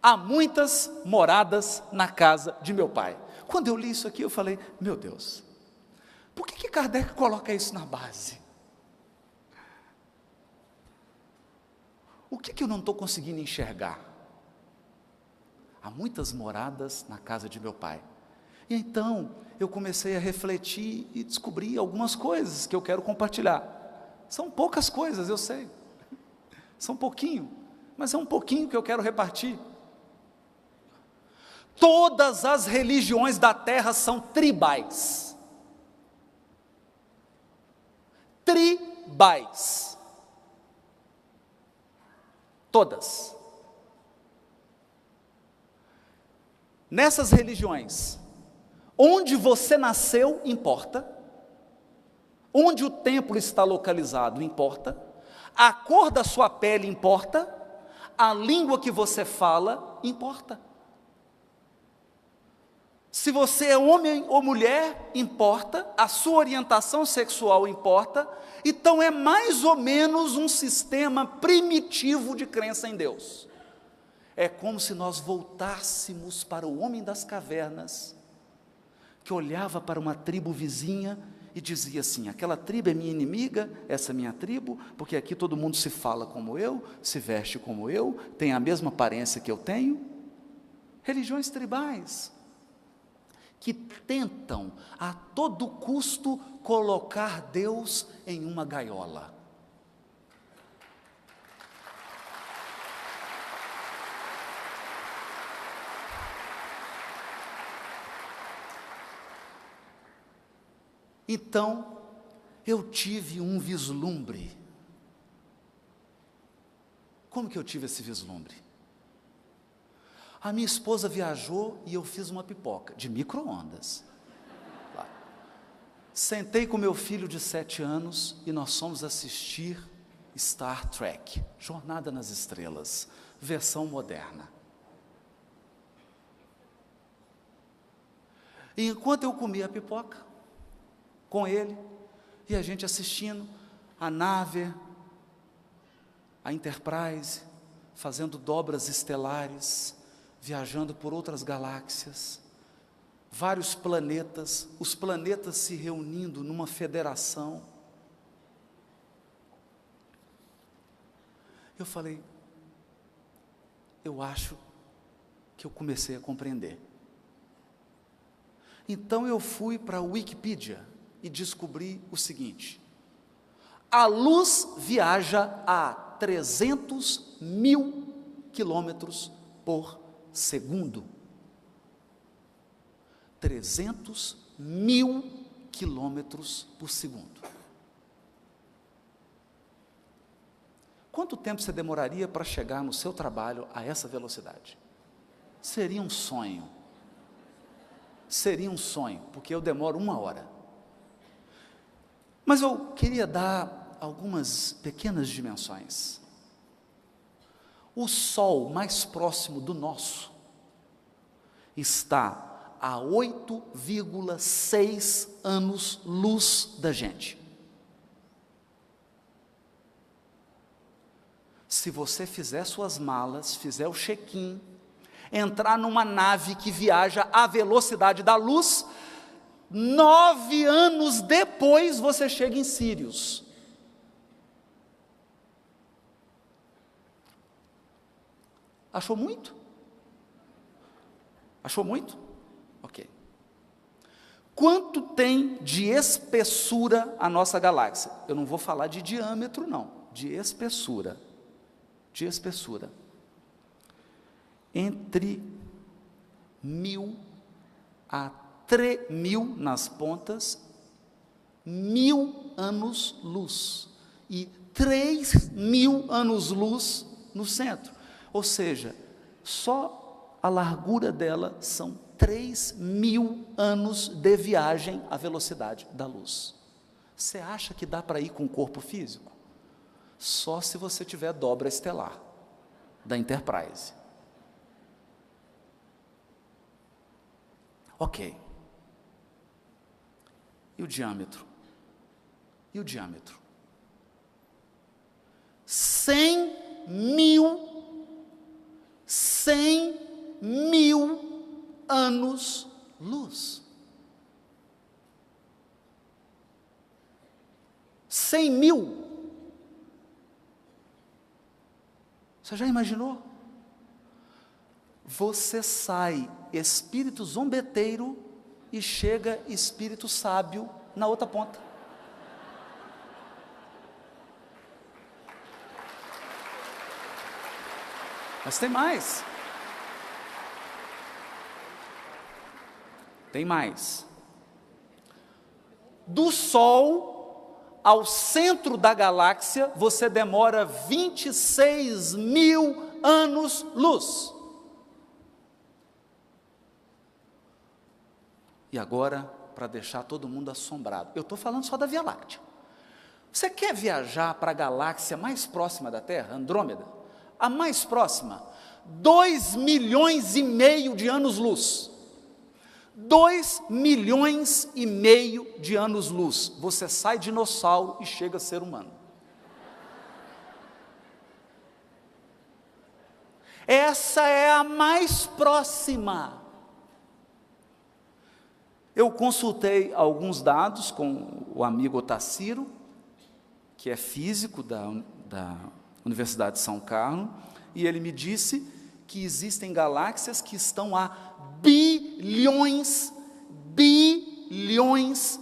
há muitas moradas na casa de meu pai. Quando eu li isso aqui, eu falei, meu Deus, por que Kardec coloca isso na base? O que eu não estou conseguindo enxergar? Há muitas moradas na casa de meu pai. E então, eu comecei a refletir e descobri algumas coisas que eu quero compartilhar. São poucas coisas, eu sei. São pouquinho, mas é um pouquinho que eu quero repartir. Todas as religiões da terra são tribais. Tribais. Todas. Nessas religiões, onde você nasceu importa, onde o templo está localizado importa, a cor da sua pele importa, a língua que você fala importa. Se você é homem ou mulher, importa, a sua orientação sexual importa, então é mais ou menos um sistema primitivo de crença em Deus. É como se nós voltássemos para o homem das cavernas, que olhava para uma tribo vizinha e dizia assim, aquela tribo é minha inimiga, essa é minha tribo, porque aqui todo mundo se fala como eu, se veste como eu, tem a mesma aparência que eu tenho. Religiões tribais, que tentam a todo custo colocar Deus em uma gaiola. Então, eu tive um vislumbre. Como que eu tive esse vislumbre? A minha esposa viajou e eu fiz uma pipoca, de micro-ondas. Sentei com meu filho de 7 anos e nós fomos assistir Star Trek, Jornada nas Estrelas, versão moderna. E enquanto eu comia a pipoca, com ele, e a gente assistindo a nave, a Enterprise, fazendo dobras estelares, viajando por outras galáxias, vários planetas, os planetas se reunindo numa federação. Eu falei, eu acho que eu comecei a compreender. Então eu fui para a Wikipedia e descobri o seguinte: a luz viaja a 300 mil quilômetros por segundo. 300 mil quilômetros por segundo. Quanto tempo você demoraria para chegar no seu trabalho a essa velocidade? Seria um sonho. Seria um sonho, porque eu demoro 1 hora. Mas eu queria dar algumas pequenas dimensões. O Sol mais próximo do nosso está a 8,6 anos-luz da gente. Se você fizer suas malas, fizer o check-in, entrar numa nave que viaja à velocidade da luz, 9 anos depois você chega em Sírius. Achou muito? Achou muito? Ok. Quanto tem de espessura a nossa galáxia? Eu não vou falar de diâmetro, não, de espessura. De espessura. Entre 1.000 a 3.000 nas pontas, 1.000 anos-luz, e 3.000 anos-luz no centro. Ou seja, só a largura dela são 3.000 anos de viagem à velocidade da luz. Você acha que dá para ir com o corpo físico? Só se você tiver dobra estelar da Enterprise. Ok. E o diâmetro? E o diâmetro? 100 100.000 anos-luz. 100.000. Você já imaginou? Você sai espírito zombeteiro e chega espírito sábio na outra ponta. Mas tem mais. Tem mais. Do Sol ao centro da galáxia, você demora 26.000 anos-luz. E agora, para deixar todo mundo assombrado, eu estou falando só da Via Láctea. Você quer viajar para a galáxia mais próxima da Terra, Andrômeda? A mais próxima, 2,5 milhões de anos-luz. 2,5 milhões de anos-luz. Você sai dinossauro e chega a ser humano. Essa é a mais próxima. Eu consultei alguns dados com o amigo Otacílio, que é físico da Universidade de São Carlos, e ele me disse que existem galáxias que estão a bilhões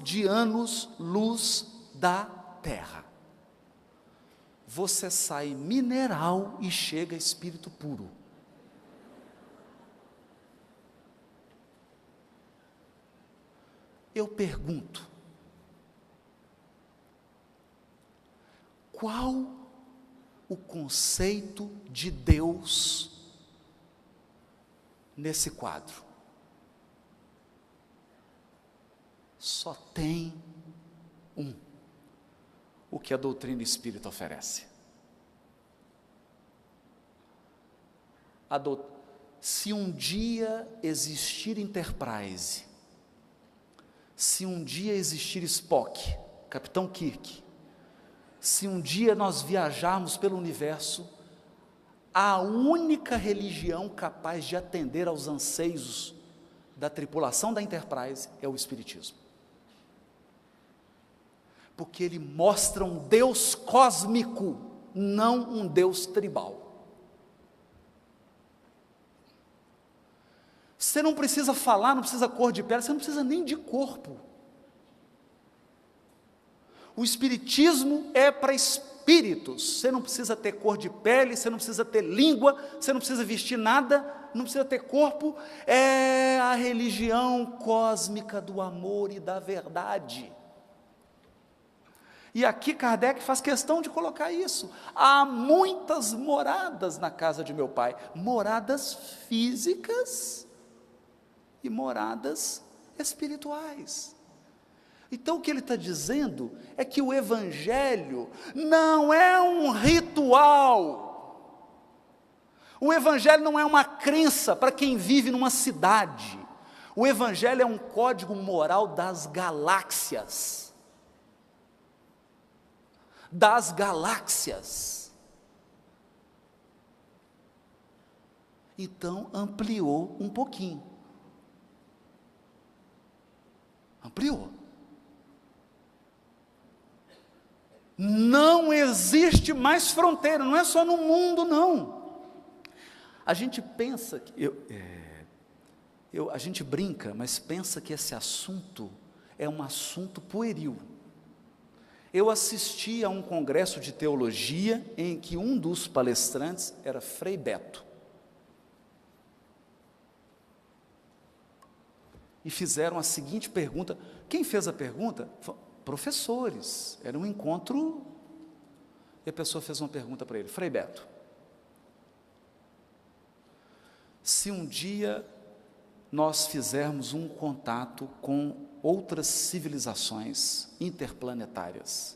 de anos-luz da Terra. Você sai mineral e chega espírito puro. Eu pergunto, qual o conceito de Deus nesse quadro? Só tem um, o que a doutrina espírita oferece. Se um dia existir Enterprise, se um dia existir Spock, Capitão Kirk, se um dia nós viajarmos pelo universo, a única religião capaz de atender aos anseios da tripulação da Enterprise é o Espiritismo. Porque ele mostra um Deus cósmico, não um Deus tribal. Você não precisa falar, não precisa cor de pele, você não precisa nem de corpo. O Espiritismo é para espíritos. Você não precisa ter cor de pele, você não precisa ter língua, você não precisa vestir nada, não precisa ter corpo. É a religião cósmica do amor e da verdade. E aqui Kardec faz questão de colocar isso. Há muitas moradas na casa de meu Pai, moradas físicas e moradas espirituais. Então o que ele está dizendo é que o Evangelho não é um ritual, o Evangelho não é uma crença para quem vive numa cidade, o Evangelho é um código moral das galáxias. Das galáxias. Então ampliou um pouquinho. Ampliou. Não existe mais fronteira, não é só no mundo, não. A gente pensa, a gente brinca, mas pensa que esse assunto é um assunto pueril. Eu assisti a um congresso de teologia em que um dos palestrantes era Frei Beto. E fizeram a seguinte pergunta. Quem fez a pergunta? Professores. Era um encontro. E a pessoa fez uma pergunta para ele. Frei Beto, se um dia nós fizermos um contato com outras civilizações interplanetárias,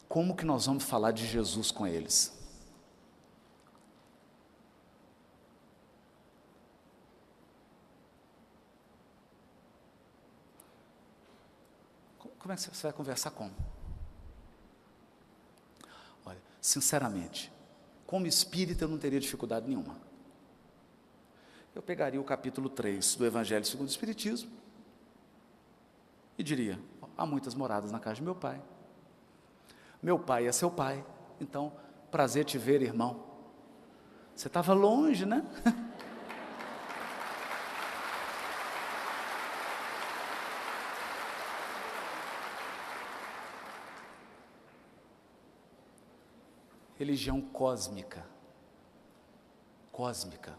como que nós vamos falar de Jesus com eles? Como é que você vai conversar como? Olha, sinceramente, como espírita eu não teria dificuldade nenhuma. Eu pegaria o capítulo 3 do Evangelho segundo o Espiritismo e diria: há muitas moradas na casa de meu pai. Meu pai é seu pai, então, prazer te ver, irmão. Você estava longe, né? Religião cósmica. Cósmica.